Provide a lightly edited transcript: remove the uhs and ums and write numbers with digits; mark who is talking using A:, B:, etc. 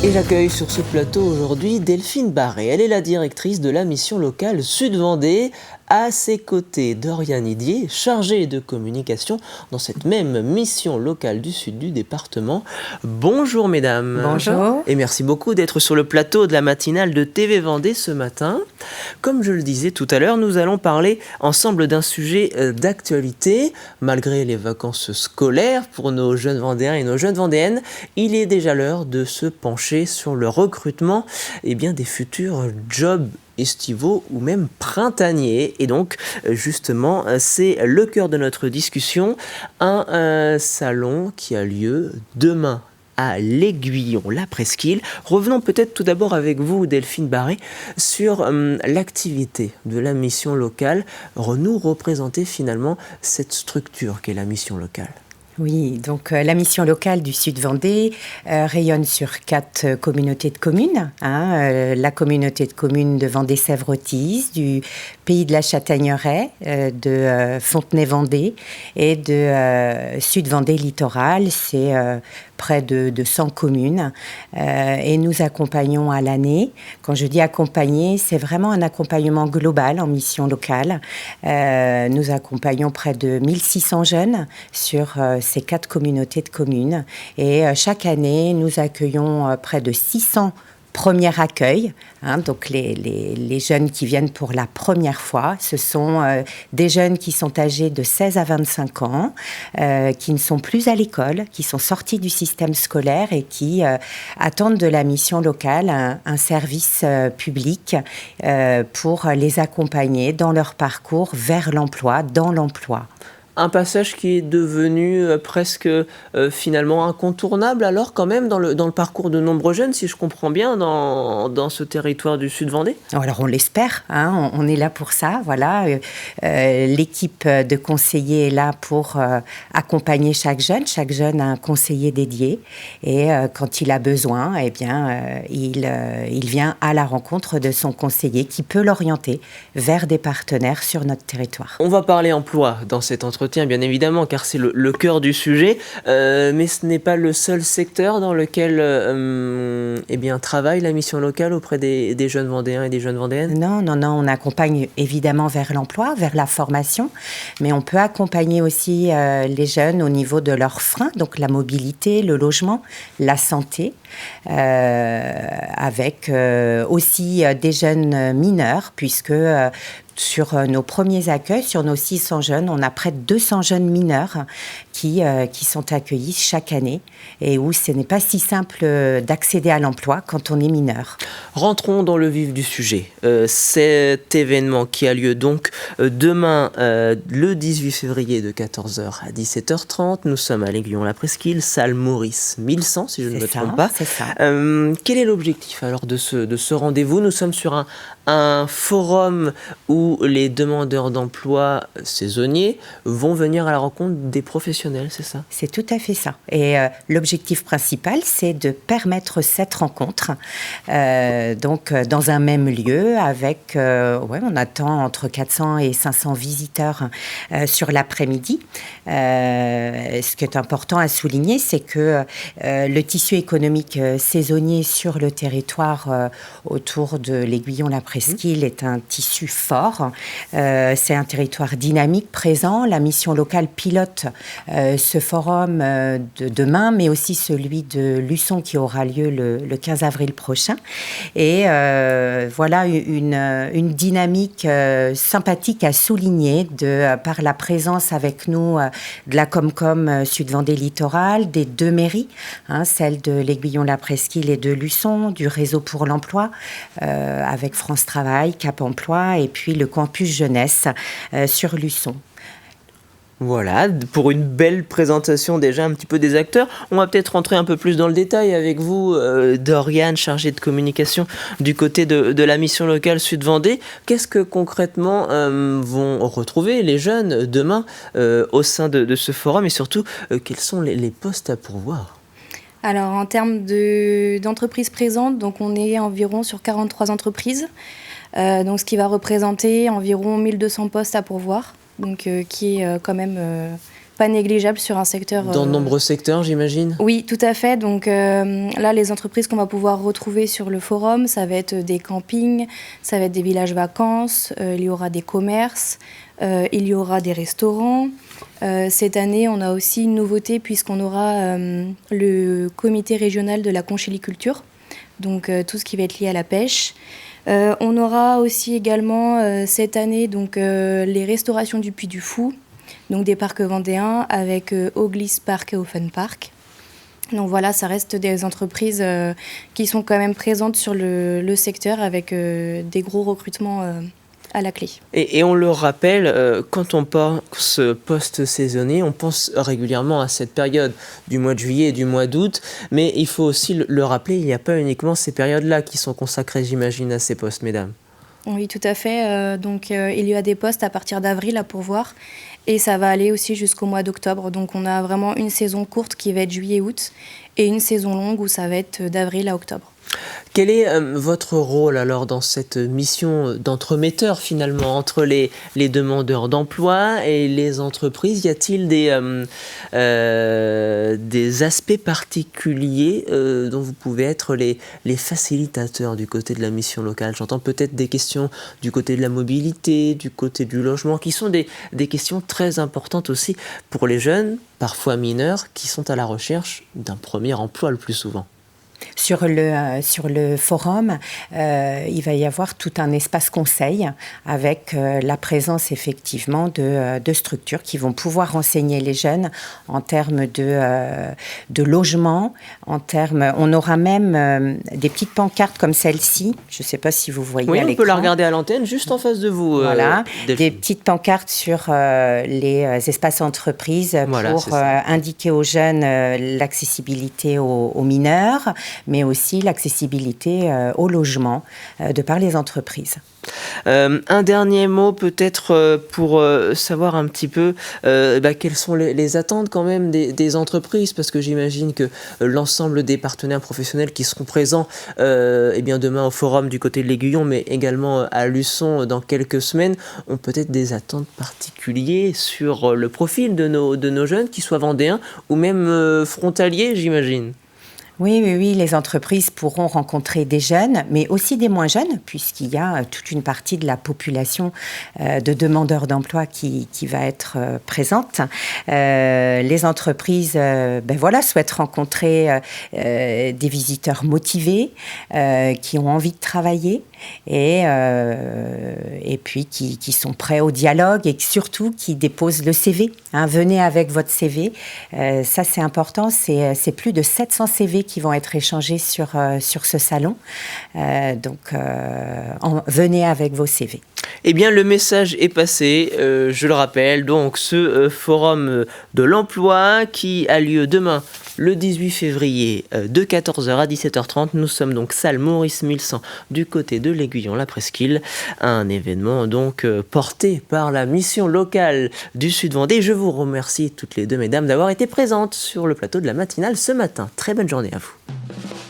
A: Et j'accueille sur ce plateau aujourd'hui Delphine Barré. Elle est la directrice de la mission locale Sud-Vendée. À ses côtés, Doriane Idier, chargée de communication dans cette même mission locale du sud du département. Bonjour mesdames.
B: Bonjour.
A: Et merci beaucoup d'être sur le plateau de la matinale de TV Vendée ce matin. Comme je le disais tout à l'heure, nous allons parler ensemble d'un sujet d'actualité. Malgré les vacances scolaires pour nos jeunes Vendéens et nos jeunes Vendéennes, il est déjà l'heure de se pencher sur le recrutement des futurs jobs estivaux ou même printaniers. Et donc, justement, c'est le cœur de notre discussion. Un salon qui a lieu demain à l'Aiguillon, la Presqu'île. Revenons peut-être tout d'abord avec vous, Delphine Barré, sur l'activité de la mission locale. Nous représenter finalement cette structure qu'est la mission locale.
B: Oui, donc la mission locale du Sud-Vendée rayonne sur 4 communautés de communes. La communauté de communes de Vendée-Sèvres-Authis, du Pays de la Châtaigneraie, de Fontenay-Vendée et de Sud-Vendée-Littoral. C'est près de 100 communes et nous accompagnons à l'année. Quand je dis accompagner, c'est vraiment un accompagnement global en mission locale. Nous accompagnons près de 1600 jeunes sur ces 4 communautés de communes et chaque année, nous accueillons près de 600 premier accueil, donc les jeunes qui viennent pour la première fois, ce sont des jeunes qui sont âgés de 16 à 25 ans, qui ne sont plus à l'école, qui sont sortis du système scolaire et qui attendent de la mission locale un service public pour les accompagner dans leur parcours vers l'emploi, dans l'emploi.
A: Un passage qui est devenu presque finalement incontournable alors quand même dans le parcours de nombreux jeunes, si je comprends bien, dans ce territoire du Sud-Vendée.
B: Alors on l'espère, on est là pour ça, voilà. L'équipe de conseillers est là pour accompagner chaque jeune a un conseiller dédié et quand il a besoin, il vient à la rencontre de son conseiller qui peut l'orienter vers des partenaires sur notre territoire.
A: On va parler emploi dans cet entretien, bien évidemment, car c'est le cœur du sujet, mais ce n'est pas le seul secteur dans lequel travaille la mission locale auprès des jeunes Vendéens et des jeunes Vendéennes.
B: Non, on accompagne évidemment vers l'emploi, vers la formation, mais on peut accompagner aussi les jeunes au niveau de leurs freins, donc la mobilité, le logement, la santé, avec aussi des jeunes mineurs, puisque sur nos premiers accueils, sur nos 600 jeunes, on a près de 200 jeunes mineurs qui sont accueillis chaque année et où ce n'est pas si simple d'accéder à l'emploi quand on est mineur.
A: Rentrons dans le vif du sujet. Cet événement qui a lieu donc demain, le 18 février de 14h à 17h30. Nous sommes à l'Aiguillon-la Presqu'île, salle Maurice 1100, si je ne me trompe pas.
B: C'est ça.
A: Quel est l'objectif alors de ce rendez-vous ? Nous sommes sur un forum où les demandeurs d'emploi saisonniers vont venir à la rencontre des professionnels, c'est ça ? C'est
B: tout à fait ça. Et l'objectif principal, c'est de permettre cette rencontre donc dans un même lieu avec, on attend entre 400 et 500 visiteurs sur l'après-midi. Ce qui est important à souligner, c'est que le tissu économique saisonnier sur le territoire autour de l'Aiguillon-la Presqu'île est un tissu fort. C'est un territoire dynamique, présent. La mission locale pilote ce forum de demain, mais aussi celui de Luçon qui aura lieu le 15 avril prochain. Et voilà une dynamique sympathique à souligner par la présence avec nous de la Comcom Sud-Vendée Littoral, des 2 mairies, celle de l'Aiguillon-la Presqu'île et de Luçon, du réseau pour l'emploi avec France Travail, Cap Emploi et puis le campus jeunesse sur Luçon.
A: Voilà, pour une belle présentation déjà un petit peu des acteurs. On va peut-être rentrer un peu plus dans le détail avec vous, Doriane, chargée de communication du côté de la mission locale Sud-Vendée. Qu'est-ce que concrètement vont retrouver les jeunes demain au sein de ce forum et surtout, quels sont les postes à pourvoir ?
C: Alors en termes d'entreprises présentes, donc on est environ sur 43 entreprises, donc ce qui va représenter environ 1200 postes à pourvoir. Donc, qui est quand même pas négligeable sur un secteur.
A: Dans de nombreux secteurs, j'imagine.
C: Oui, tout à fait. Donc là, les entreprises qu'on va pouvoir retrouver sur le forum, ça va être des campings, ça va être des villages vacances, il y aura des commerces, il y aura des restaurants. Cette année, on a aussi une nouveauté puisqu'on aura le comité régional de la conchyliculture, donc tout ce qui va être lié à la pêche. On aura aussi également cette année donc, les restaurations du Puy du Fou, donc des parcs vendéens avec Oglis Park et Open Park. Donc voilà, ça reste des entreprises qui sont quand même présentes sur le secteur avec des gros recrutements à la clé.
A: Et on le rappelle, quand on pense post-saisonnier, on pense régulièrement à cette période du mois de juillet et du mois d'août, mais il faut aussi le rappeler, il n'y a pas uniquement ces périodes-là qui sont consacrées, j'imagine, à ces postes, mesdames.
C: Oui, tout à fait. Donc il y a des postes à partir d'avril à pourvoir et ça va aller aussi jusqu'au mois d'octobre. Donc on a vraiment une saison courte qui va être juillet-août et une saison longue où ça va être d'avril à octobre.
A: Quel est votre rôle alors dans cette mission d'entremetteur finalement entre les demandeurs d'emploi et les entreprises? Y a-t-il des aspects particuliers dont vous pouvez être les facilitateurs du côté de la mission locale? J'entends peut-être des questions du côté de la mobilité, du côté du logement, qui sont des questions très importantes aussi pour les jeunes, parfois mineurs, qui sont à la recherche d'un premier emploi le plus souvent.
B: Sur le forum, il va y avoir tout un espace conseil avec la présence effectivement de structures qui vont pouvoir renseigner les jeunes en termes de logement, on aura même des petites pancartes comme celle-ci, je ne sais pas si vous voyez à l'écran.
A: Oui, on peut la regarder à l'antenne, juste en face de vous.
B: Voilà, des petites pancartes sur les espaces entreprises pour indiquer aux jeunes l'accessibilité aux mineurs, mais aussi l'accessibilité au logement de par les entreprises.
A: Un dernier mot peut-être pour savoir un petit peu quelles sont les attentes quand même des entreprises, parce que j'imagine que l'ensemble des partenaires professionnels qui seront présents demain au forum du côté de l'Aiguillon, mais également à Luçon dans quelques semaines, ont peut-être des attentes particulières sur le profil de nos jeunes, qu'ils soient vendéens ou même frontaliers, j'imagine.
B: Oui, les entreprises pourront rencontrer des jeunes, mais aussi des moins jeunes, puisqu'il y a toute une partie de la population de demandeurs d'emploi qui va être présente. Les entreprises souhaitent rencontrer des visiteurs motivés, qui ont envie de travailler, et puis qui sont prêts au dialogue et surtout qui déposent le CV. Venez avec votre CV. Ça, c'est important. C'est plus de 700 CV qui vont être échangés sur ce salon. Venez avec vos CV.
A: Eh bien, le message est passé, je le rappelle, donc ce forum de l'emploi qui a lieu demain, le 18 février, de 14h à 17h30. Nous sommes donc salle Maurice 1100 du côté de l'Aiguillon-la Presqu'île, un événement donc porté par la mission locale du Sud-Vendée. Je vous remercie toutes les deux, mesdames, d'avoir été présentes sur le plateau de la matinale ce matin. Très bonne journée à vous.